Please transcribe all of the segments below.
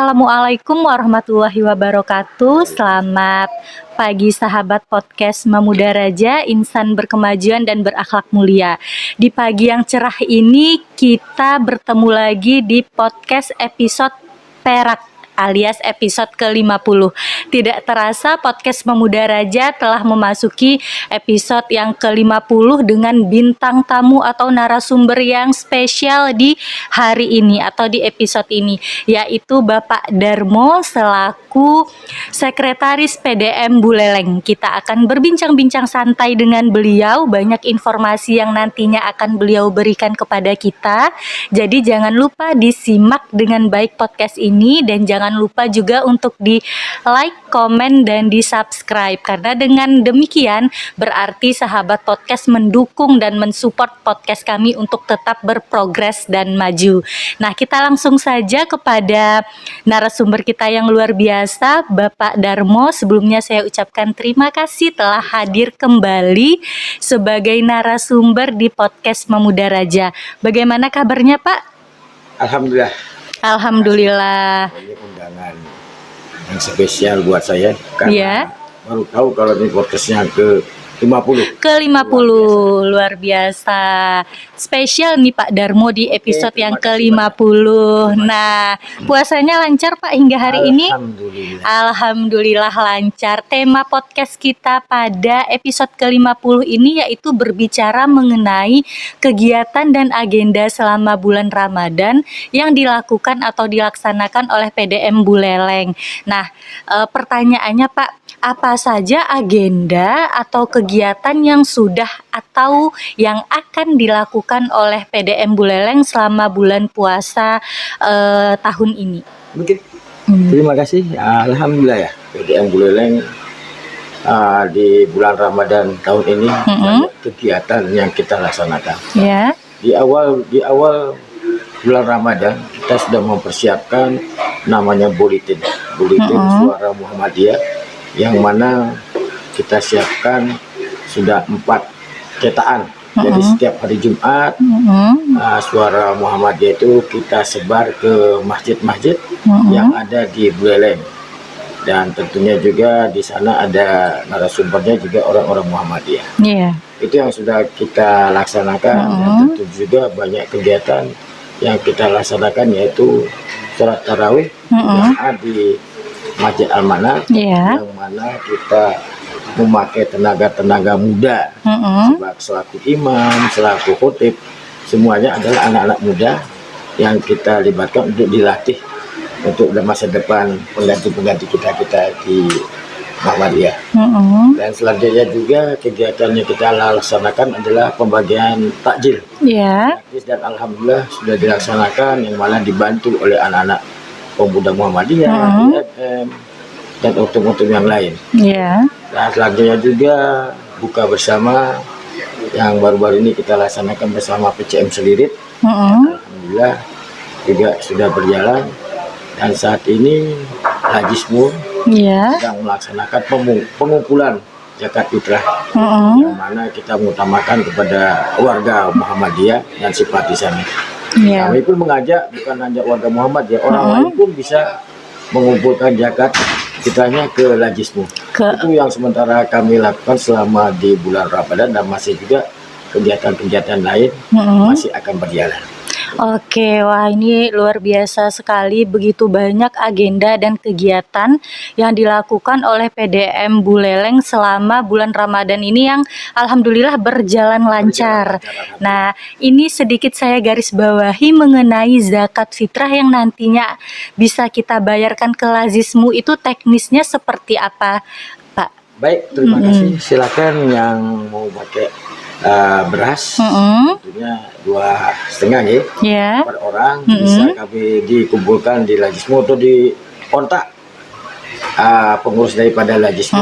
Assalamualaikum warahmatullahi wabarakatuh. Selamat pagi sahabat podcast Memuda Raja, insan berkemajuan dan berakhlak mulia. Di pagi yang cerah ini kita bertemu lagi di podcast episode Perak alias episode ke-50. Tidak terasa podcast Memuda Raja telah memasuki episode yang ke-50 dengan bintang tamu atau narasumber yang spesial di hari ini atau di episode ini, yaitu Bapak Darmo selaku Sekretaris PDM Buleleng. Kita akan berbincang-bincang santai dengan beliau, banyak informasi yang nantinya akan beliau berikan kepada kita. Jadi jangan lupa disimak dengan baik podcast ini dan jangan lupa juga untuk di like, komen, dan di subscribe, karena dengan demikian berarti sahabat podcast mendukung dan mensupport podcast kami untuk tetap berprogres dan maju. Nah, kita langsung saja kepada narasumber kita yang luar biasa, Bapak Darmo. Sebelumnya saya ucapkan terima kasih telah hadir kembali sebagai narasumber di podcast Memuda Raja. Bagaimana kabarnya, Pak? Alhamdulillah. Alhamdulillah. Ini undangan yang spesial buat saya karena Iya. baru tahu kalau ini podcastnya ke-50. Ke-50 luar biasa. Spesial nih Pak Darmo di episode Oke, yang terima kasih ke-50. Nah, puasanya lancar Pak hingga hari ini? Alhamdulillah. Alhamdulillah lancar. Tema podcast kita pada episode ke-50 ini yaitu berbicara mengenai kegiatan dan agenda selama bulan Ramadan yang dilakukan atau dilaksanakan oleh PDM Buleleng. Nah, pertanyaannya Pak, apa saja agenda atau kegiatan yang sudah atau yang akan dilakukan oleh PDM Buleleng selama bulan puasa tahun ini? Mungkin terima kasih. Alhamdulillah ya, PDM Buleleng di bulan Ramadan tahun ini banyak kegiatan yang kita laksanakan. Ya. Di awal bulan Ramadan kita sudah mempersiapkan namanya buletin Suara Muhammadiyah, yang mana kita siapkan sudah 4 cetakan. Jadi setiap hari Jumat Suara Muhammadiyah itu kita sebar ke masjid-masjid yang ada di Buleleng, dan tentunya juga di sana ada narasumbernya juga orang-orang Muhammadiyah. Yeah. Itu yang sudah kita laksanakan. Dan tentu juga banyak kegiatan yang kita laksanakan, yaitu sholat tarawih di Masjid Al-Manaf, yang mana kita memakai tenaga muda selaku imam, selaku khotib. Semuanya adalah anak-anak muda yang kita libatkan untuk dilatih untuk masa depan pengganti kita di Muhammadiyah. Dan selanjutnya juga kegiatan yang kita laksanakan adalah pembagian takjil. Dan alhamdulillah sudah dilaksanakan, yang mana dibantu oleh anak-anak pemuda Muhammadiyah, IFM, dan otom-otom yang lain. Dan selanjutnya juga buka bersama yang baru-baru ini kita laksanakan bersama PCM Selirit. Alhamdulillah juga sudah berjalan, dan saat ini Lajismu sedang melaksanakan pengumpulan zakat fitrah, yang mana kita mengutamakan kepada warga Muhammadiyah dan simpatisannya. Kami pun mengajak bukan hanya warga Muhammadiyah, orang lain pun bisa mengumpulkan zakat fitrahnya ke Lajismu. Itu yang sementara kami lakukan selama di bulan Ramadan, dan masih juga kegiatan-kegiatan lain masih akan berjalan. Oke, wah ini luar biasa sekali, begitu banyak agenda dan kegiatan yang dilakukan oleh PDM Buleleng selama bulan Ramadan ini yang alhamdulillah berjalan lancar. Nah, ini sedikit saya garis bawahi mengenai zakat fitrah yang nantinya bisa kita bayarkan ke Lajismu, itu teknisnya seperti apa, Pak? Baik, terima kasih. Silakan yang mau pakai beras, tentunya 2,5 ya, per orang, bisa kami dikumpulkan di Lajismu atau di kontak pengurus daripada Lajismu,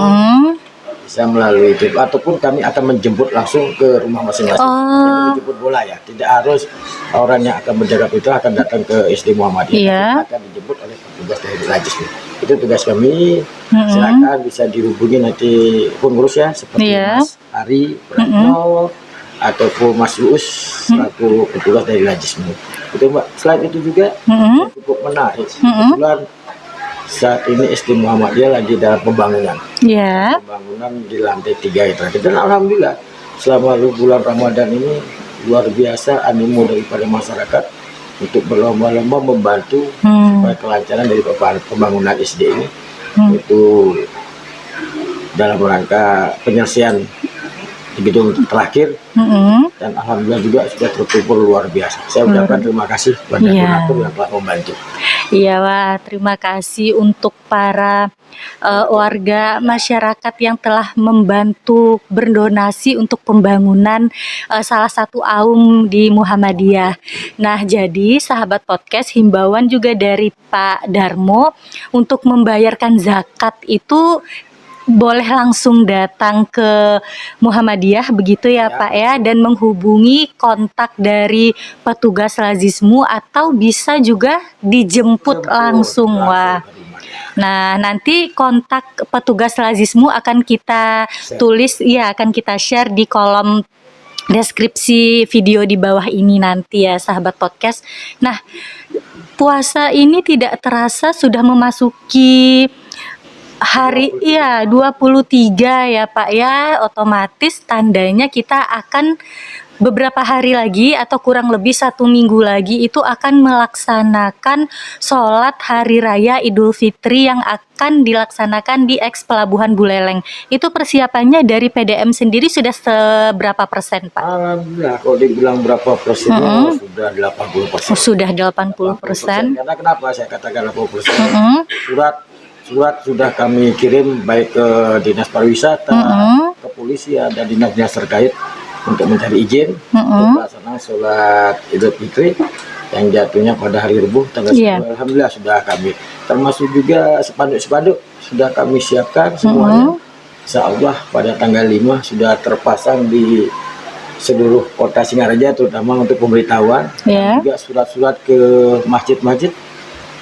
bisa melalui itu, ataupun kami akan menjemput langsung ke rumah masing-masing. Jadi menjemput bola ya, tidak harus orang yang akan menjaga itu akan datang ke SD Muhammadiyah, akan dijemput oleh petugas dari Lajismu. Itu tugas kami. Silakan bisa dihubungi nanti pengurus ya, seperti Mas Ari Pratno ataupun Mas Uus selaku petugas dari Lajismu. Itu Mbak. Selain itu juga yang cukup menarik, kebetulan saat ini SD Muhammadiyah lagi dalam pembangunan. Ya. Pembangunan di lantai 3 itu. Dan alhamdulillah selama bulan Ramadan ini luar biasa animo daripada masyarakat untuk berlomba-lomba membantu supaya kelancaran dari pembangunan SD ini itu dalam rangka penyelesaian di gedung terakhir. Dan alhamdulillah juga sudah terkumpul luar biasa. Saya ucapkan terima kasih kepada donatur yang telah membantu. Iya, wah, terima kasih untuk para warga masyarakat yang telah membantu berdonasi untuk pembangunan salah satu aum di Muhammadiyah. Nah, jadi sahabat podcast, himbauan juga dari Pak Darmo untuk membayarkan zakat itu boleh langsung datang ke Muhammadiyah begitu ya Pak ya, dan menghubungi kontak dari petugas Lazismu atau bisa juga dijemput langsung. Wah. Nah, nanti kontak petugas Lazismu akan kita tulis, ya akan kita share di kolom deskripsi video di bawah ini nanti ya sahabat podcast. Nah, puasa ini tidak terasa sudah memasuki hari 23 ya Pak ya, otomatis tandanya kita akan beberapa hari lagi atau kurang lebih 1 minggu lagi itu akan melaksanakan sholat hari raya Idul Fitri yang akan dilaksanakan di Eks Pelabuhan Buleleng. Itu persiapannya dari PDM sendiri sudah seberapa persen Pak? Alhamdulillah kalau dibilang berapa persennya sudah 80%. Sudah 80%. Karena kenapa saya katakan 80%? Surat sudah kami kirim baik ke Dinas Pariwisata, kepolisian dan dinas-dinas terkait untuk mencari izin untuk pelaksanaan sholat Idul Fitri yang jatuhnya pada hari Rabu tanggal 10. Alhamdulillah sudah kami, termasuk juga spanduk-spanduk sudah kami siapkan semuanya. Insya Allah pada tanggal 5 sudah terpasang di seluruh kota Singaraja, terutama untuk pemberitahuan, dan juga surat-surat ke masjid-masjid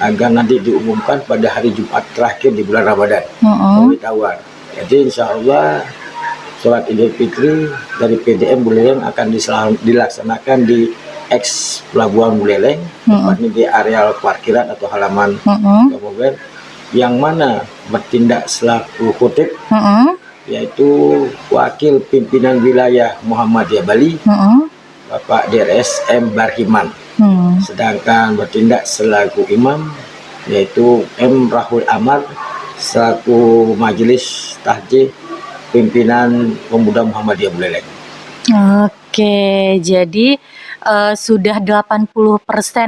agar nanti diumumkan pada hari Jumat terakhir di bulan Ramadan, pemberitahuan. Jadi insya Allah sholat Idul Fitri dari PDM Buleleng akan dilaksanakan di Eks Pelabuhan Buleleng, tepatnya di areal parkiran atau halaman mobil, yang mana bertindak selaku khotib yaitu Wakil Pimpinan Wilayah Muhammadiyah Bali, Bapak DRS M. Barhiman. Sedangkan bertindak selaku imam yaitu M. Rahul Amar selaku Majelis Tahjih Pimpinan Pemuda Muhammadiyah Buleleng. Oke, jadi sudah 80%,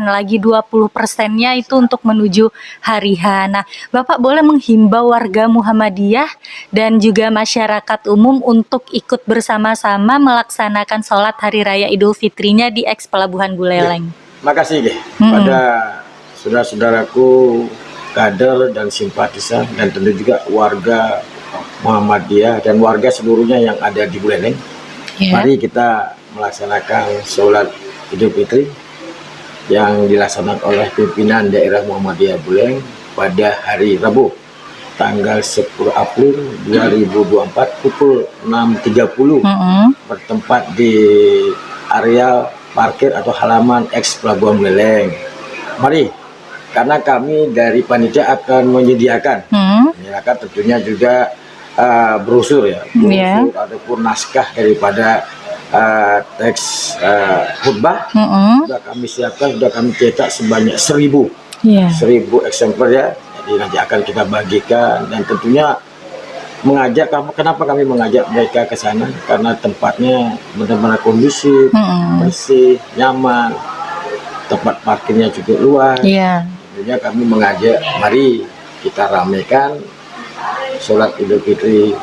lagi 20%-nya itu untuk menuju hari H. Nah, Bapak boleh menghimbau warga Muhammadiyah dan juga masyarakat umum untuk ikut bersama-sama melaksanakan sholat hari raya Idul Fitrinya di Eks Pelabuhan Buleleng. Makasih deh pada saudara-saudaraku, kader dan simpatisan, dan tentu juga warga Muhammadiyah dan warga seluruhnya yang ada di Buleleng. Mari kita melaksanakan sholat Idul Fitri yang dilaksanakan oleh pimpinan daerah Muhammadiyah Buleleng pada hari Rabu tanggal 10 April 2024 pukul 6.30 bertempat di area parkir atau halaman Eks Pelabuhan Buleleng. Mari, karena kami dari panitia akan menyediakan tentunya juga brosur ya, ataupun naskah daripada teks khutbah. Sudah kami siapkan, sudah kami cetak sebanyak 1000 eksemplar ya. Jadi nanti akan kita bagikan, dan tentunya mengajak, kenapa kami mengajak mereka ke sana, karena tempatnya benar-benar kondusif, bersih, nyaman, tempat parkirnya juga luas. Tentunya kami mengajak, mari kita ramaikan sholat Idul Fitri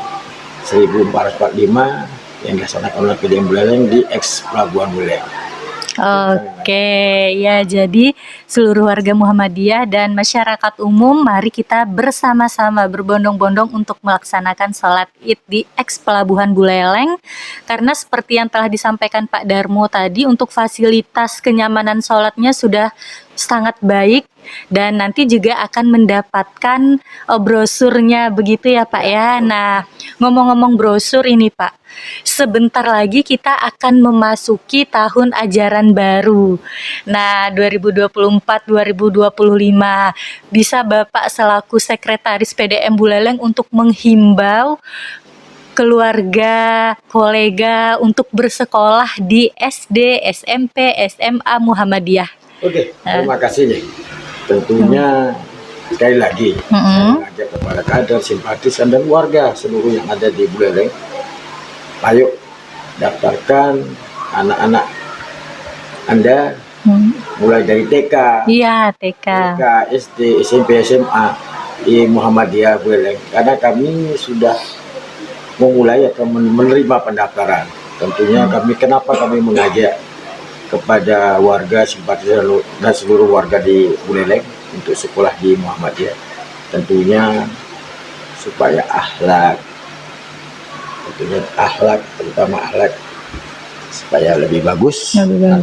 1445 yang dilaksanakan oleh PDM Buleleng di Eks Pelabuhan Buleleng. Oke, ya, jadi seluruh warga Muhammadiyah dan masyarakat umum, mari kita bersama-sama berbondong-bondong untuk melaksanakan sholat Id di Eks Pelabuhan Buleleng. Karena seperti yang telah disampaikan Pak Darmo tadi, untuk fasilitas kenyamanan sholatnya sudah sangat baik dan nanti juga akan mendapatkan brosurnya begitu ya Pak ya. Nah, ngomong-ngomong brosur ini Pak, sebentar lagi kita akan memasuki tahun ajaran baru. Nah, 2024-2025 bisa Bapak selaku Sekretaris PDM Buleleng untuk menghimbau keluarga, kolega untuk bersekolah di SD, SMP, SMA Muhammadiyah. Oke, terima kasih nih. Tentunya sekali lagi saya mengajak kepada kader, simpatisan dan warga seluruh yang ada di Buleleng, ayo daftarkan anak-anak Anda mulai dari TK, TK, SD, SMP, SMA di Muhammadiyah Buleleng, karena kami sudah memulai atau menerima pendaftaran. Tentunya kenapa kami mengajak kepada warga simpatisan dan seluruh warga di Buleleng untuk sekolah di Muhammadiyah, tentunya supaya terutama akhlak supaya lebih bagus. Karena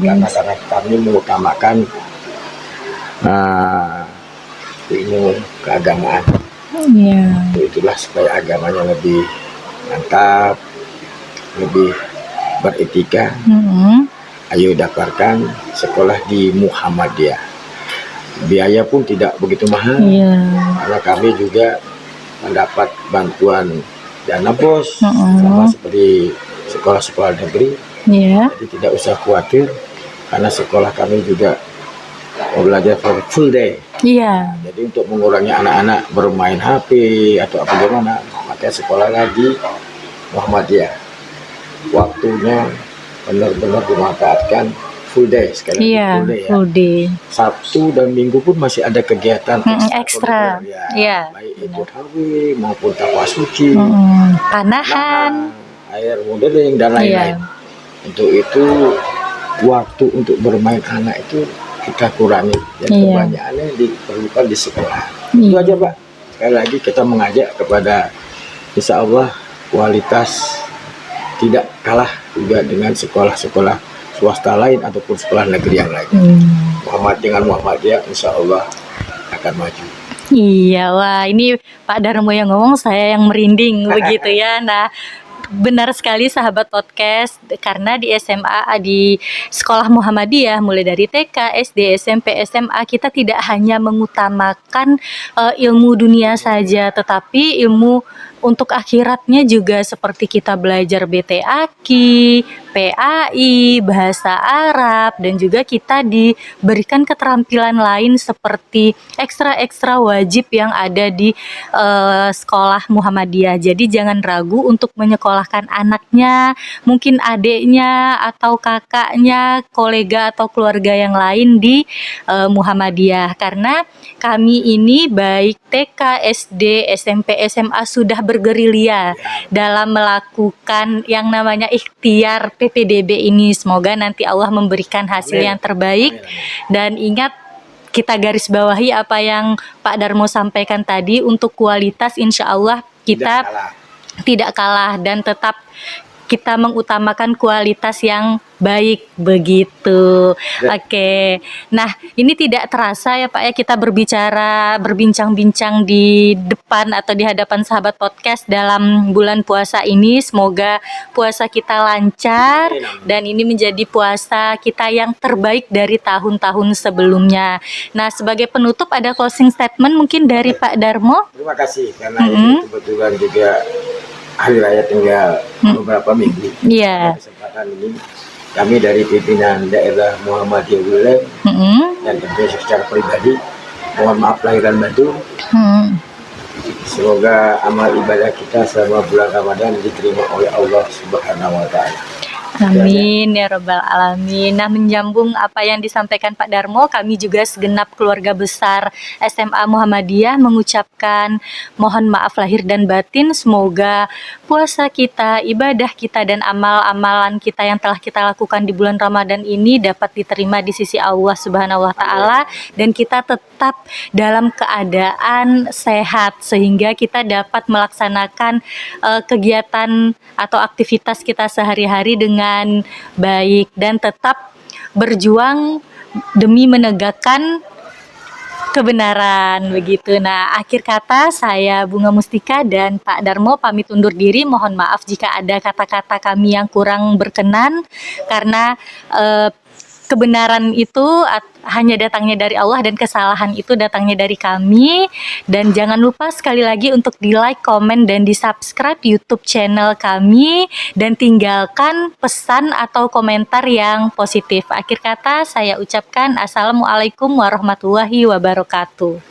kami mengutamakan ilmu keagamaan. Itulah supaya agamanya lebih mantap, lebih beretika. Ayo daftarkan sekolah di Muhammadiyah. Biaya pun tidak begitu mahal, karena kami juga mendapat bantuan dana BOS sama seperti sekolah-sekolah negeri. Jadi tidak usah khawatir, karena sekolah kami juga belajar full day. Jadi untuk mengurangi anak-anak bermain HP atau apa gimana, makanya sekolah lagi Muhammadiyah waktunya benar-benar dimanfaatkan full day, sekali full day. Sabtu dan Minggu pun masih ada kegiatan ekstra. Baik itu tarawih maupun taqwa suci, panahan, air modeling dan lain-lain. Untuk itu waktu untuk bermain anak itu kita kurangi, dan kebanyakannya diperlukan di sekolah. Itu aja Pak. Sekali lagi kita mengajak kepada, insya Allah kualitas tidak kalah juga dengan sekolah-sekolah swasta lain ataupun sekolah negeri yang lain. Muhammadiyah insya Allah akan maju. Iya, wah ini Pak Darmo yang ngomong, saya yang merinding begitu ya. Nah, benar sekali sahabat podcast, karena di SMA, di sekolah Muhammadiyah mulai dari TK, SD, SMP, SMA kita tidak hanya mengutamakan ilmu dunia saja, tetapi ilmu untuk akhiratnya juga, seperti kita belajar BT-Aki, PAI, bahasa Arab, dan juga kita diberikan keterampilan lain seperti ekstra-ekstra wajib yang ada di sekolah Muhammadiyah. Jadi jangan ragu untuk menyekolahkan anaknya, mungkin adiknya atau kakaknya, kolega atau keluarga yang lain di Muhammadiyah, karena kami ini baik TK, SD, SMP, SMA sudah bergerilya dalam melakukan yang namanya ikhtiar PPDB ini. Semoga nanti Allah memberikan hasil yang terbaik. Dan ingat, kita garis bawahi apa yang Pak Darmo sampaikan tadi, untuk kualitas insya Allah kita tidak kalah dan tetap kita mengutamakan kualitas yang baik begitu. Oke. Nah, ini tidak terasa ya Pak ya, kita berbincang-bincang di depan atau di hadapan sahabat podcast dalam bulan puasa ini. Semoga puasa kita lancar dan ini menjadi puasa kita yang terbaik dari tahun-tahun sebelumnya. Nah, sebagai penutup ada closing statement mungkin dari Pak Darmo. Terima kasih, karena ini kebetulan juga hari raya tinggal beberapa minggu. Kesempatan ini kami dari pimpinan daerah Muhammadiyah Buleleng dan tentu secara pribadi mohon maaf lahir dan batin. Semoga amal ibadah kita selama bulan Ramadan diterima oleh Allah Subhanahu wa Ta'ala. Amin ya Rabbal Alamin. Nah, menyambung apa yang disampaikan Pak Darmo, kami juga segenap keluarga besar SMA Muhammadiyah mengucapkan mohon maaf lahir dan batin. Semoga puasa kita, ibadah kita, dan amal-amalan kita yang telah kita lakukan di bulan Ramadan ini dapat diterima di sisi Allah Subhanahu wa Ta'ala, dan kita tetap dalam keadaan sehat sehingga kita dapat melaksanakan kegiatan atau aktivitas kita sehari-hari dengan baik dan tetap berjuang demi menegakkan kebenaran begitu. Nah, akhir kata saya Bunga Mustika dan Pak Darmo pamit undur diri. Mohon maaf jika ada kata-kata kami yang kurang berkenan karena kebenaran itu hanya datangnya dari Allah dan kesalahan itu datangnya dari kami. Dan jangan lupa sekali lagi untuk di like, komen, dan di subscribe YouTube channel kami dan tinggalkan pesan atau komentar yang positif. Akhir kata saya ucapkan Assalamualaikum warahmatullahi wabarakatuh.